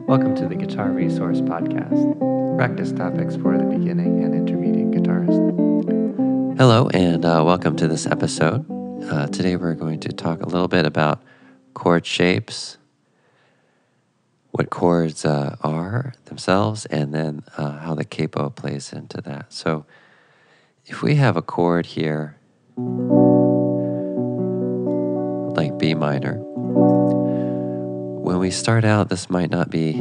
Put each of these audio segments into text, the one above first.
Welcome to the Guitar Resource Podcast, practice topics for the beginning and intermediate guitarist. Hello, and welcome to this episode. Today we're going to talk a little bit about chord shapes, what chords are themselves, and then how the capo plays into that. So if we have a chord here, like B minor, when we start out, this might not be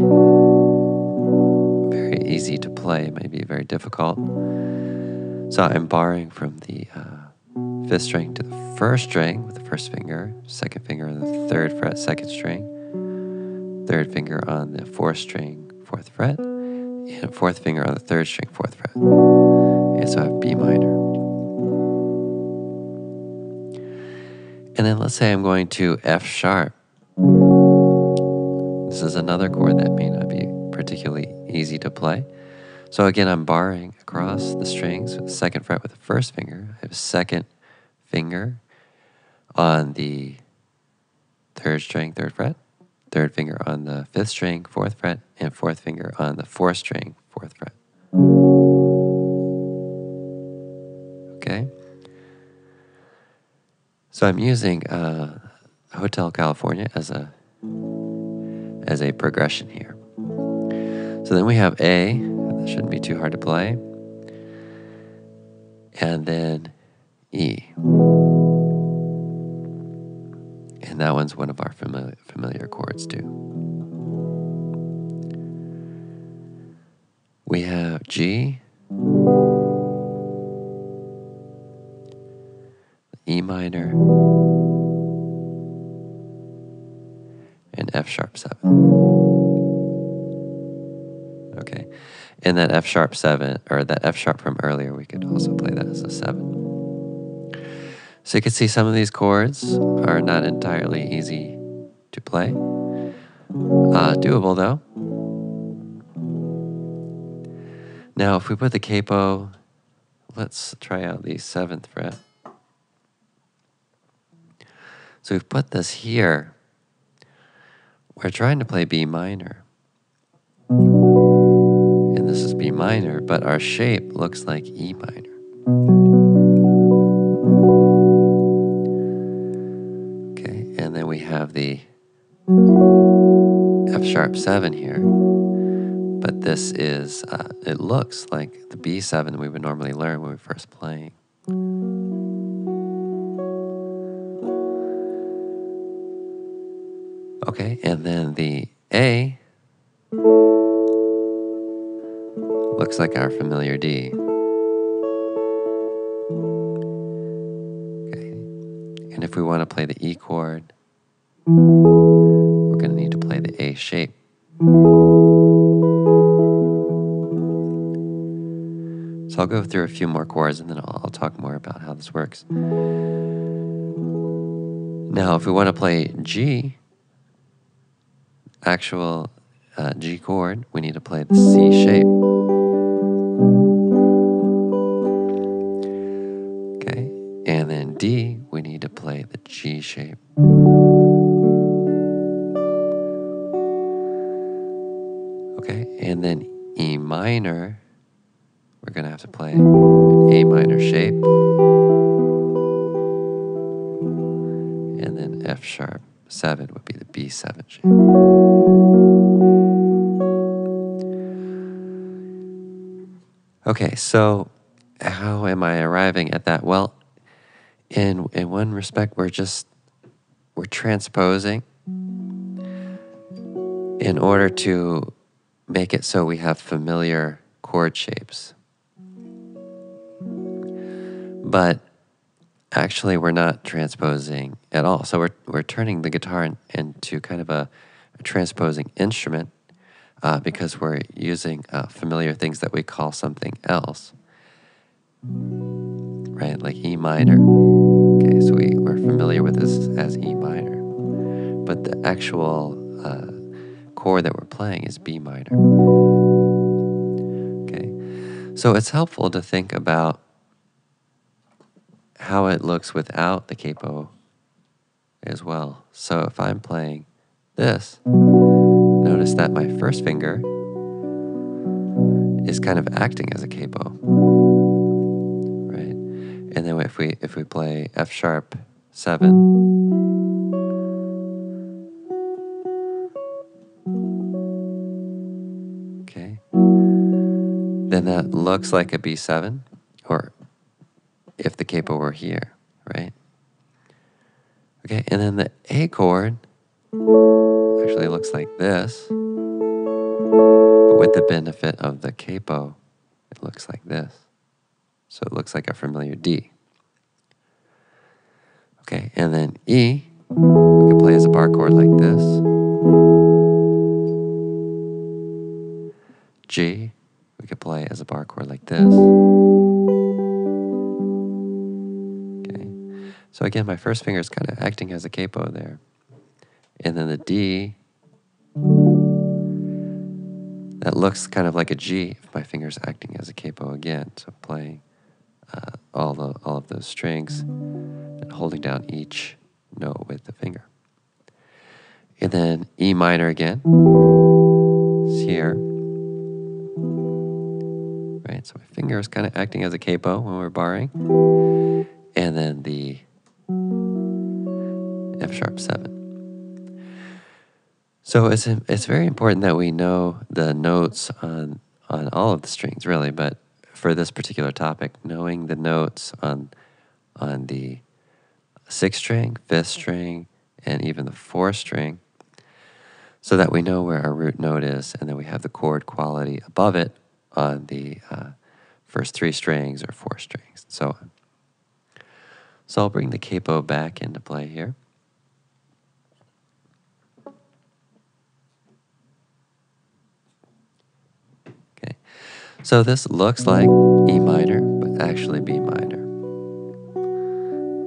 very easy to play. It may be very difficult. So I'm borrowing from the fifth string to the first string with the first finger, second finger on the third fret, second string, third finger on the fourth string, fourth fret, and fourth finger on the third string, fourth fret. And so I have B minor. And then let's say I'm going to F sharp. This is another chord that may not be particularly easy to play. So again, I'm barring across the strings with the second fret with the first finger. I have a second finger on the third string, third fret, third finger on the fifth string, fourth fret, and fourth finger on the fourth string, fourth fret. Okay? So I'm using Hotel California as a progression here. So then we have A, that shouldn't be too hard to play, and then E. And that one's one of our familiar chords too. We have G, E minor, and F sharp 7. Okay, and that F sharp 7, or that F sharp from earlier, we could also play that as a 7. So you can see some of these chords are not entirely easy to play. Doable though. Now if we put the capo, let's try out the 7th fret. So we've put this here. We're trying to play B minor. And this is B minor, but our shape looks like E minor. Okay, and then we have the F sharp 7 here. But this is, it looks like the B7 we would normally learn when we're first playing. Okay, and then the A looks like our familiar D. Okay, and if we want to play the E chord, we're going to need to play the A shape. So I'll go through a few more chords and then I'll talk more about how this works. Now, if we want to play G, actual G chord, we need to play the C shape. Okay, and then D, we need to play the G shape. Okay, and then E minor, we're going to have to play an A minor shape. And then F sharp 7 would be the B7 shape. Okay, so how am I arriving at that? Well, in one respect, we're transposing in order to make it so we have familiar chord shapes. But actually, we're not transposing at all. So we're turning the guitar into kind of a transposing instrument because we're using familiar things that we call something else, right? Like E minor. Okay, so we're familiar with this as E minor, but the actual chord that we're playing is B minor. Okay, so it's helpful to think about how it looks without the capo as well. So if I'm playing this, notice notice that my first finger is kind of acting as a capo, right? And then if we play F sharp 7, okay, then that looks like a B7, or if the capo were here, right? Okay, and then the A chord actually looks like this, but with the benefit of the capo, it looks like this. So it looks like a familiar D. Okay, and then E, we can play as a bar chord like this. G, we could play as a bar chord like this. Okay, so again, my first finger is kind of acting as a capo there. And then the D, that looks kind of like a G if my finger's acting as a capo again. So playing all of those strings and holding down each note with the finger. And then E minor again is here. Right, so my finger is kind of acting as a capo when we're barring. And then the F sharp 7. So it's very important that we know the notes on all of the strings, really, but for this particular topic, knowing the notes on the 6th string, 5th string, and even the 4th string, so that we know where our root note is, and then we have the chord quality above it on the first 3 strings or 4 strings, and so on. So I'll bring the capo back into play here. Okay, so this looks like E minor, but actually B minor.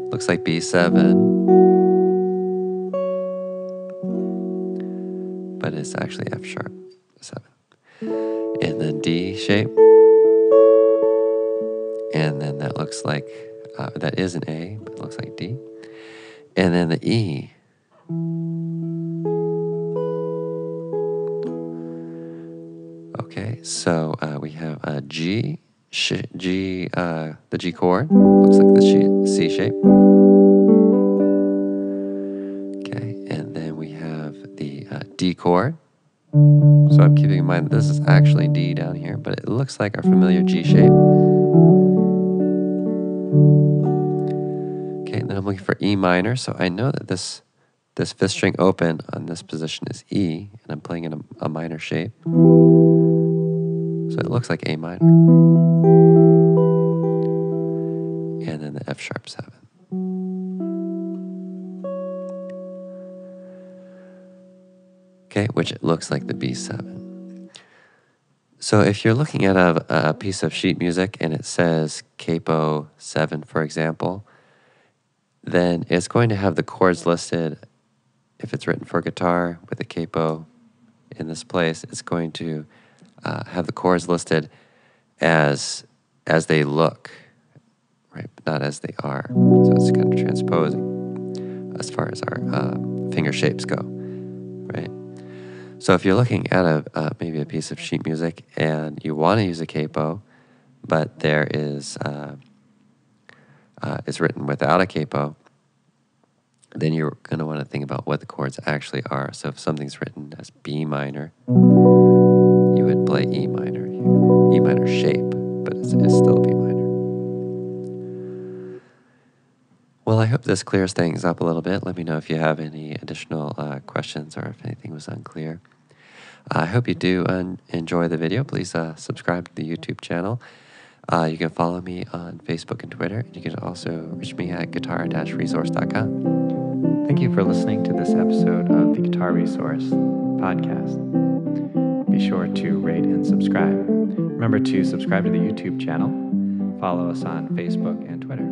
Looks like B7, but it's actually F sharp 7. And then D shape. And then that looks like, that is an A, but it looks like D. And then the E. Okay, so we have a G, the G chord, looks like the C shape. Okay, and then we have the D chord. So I'm keeping in mind that this is actually D down here, but it looks like our familiar G shape. Okay, and then I'm looking for E minor, so I know that this 5th string open on this position is E, and I'm playing in a minor shape. So it looks like A minor. And then the F sharp 7. Okay, which it looks like the B7. So if you're looking at a piece of sheet music and it says capo 7, for example, then it's going to have the chords listed. If it's written for guitar with a capo in this place, it's going to have the chords listed as they look, right? Not as they are. So it's kind of transposing as far as our finger shapes go, right? So if you're looking at maybe a piece of sheet music and you want to use a capo, but there is it's written without a capo, then you're going to want to think about what the chords actually are. So if something's written as B minor, you would play E minor here. E minor shape, but it's still B minor. Well, I hope this clears things up a little bit. Let me know if you have any additional questions or if anything was unclear. I hope you do enjoy the video. Please subscribe to the YouTube channel. You can follow me on Facebook and Twitter. You can also reach me at guitar-resource.com. Thank you for listening to this episode of the Guitar Resource podcast. Be sure to rate and subscribe. Remember to subscribe to the YouTube channel. Follow us on Facebook and Twitter.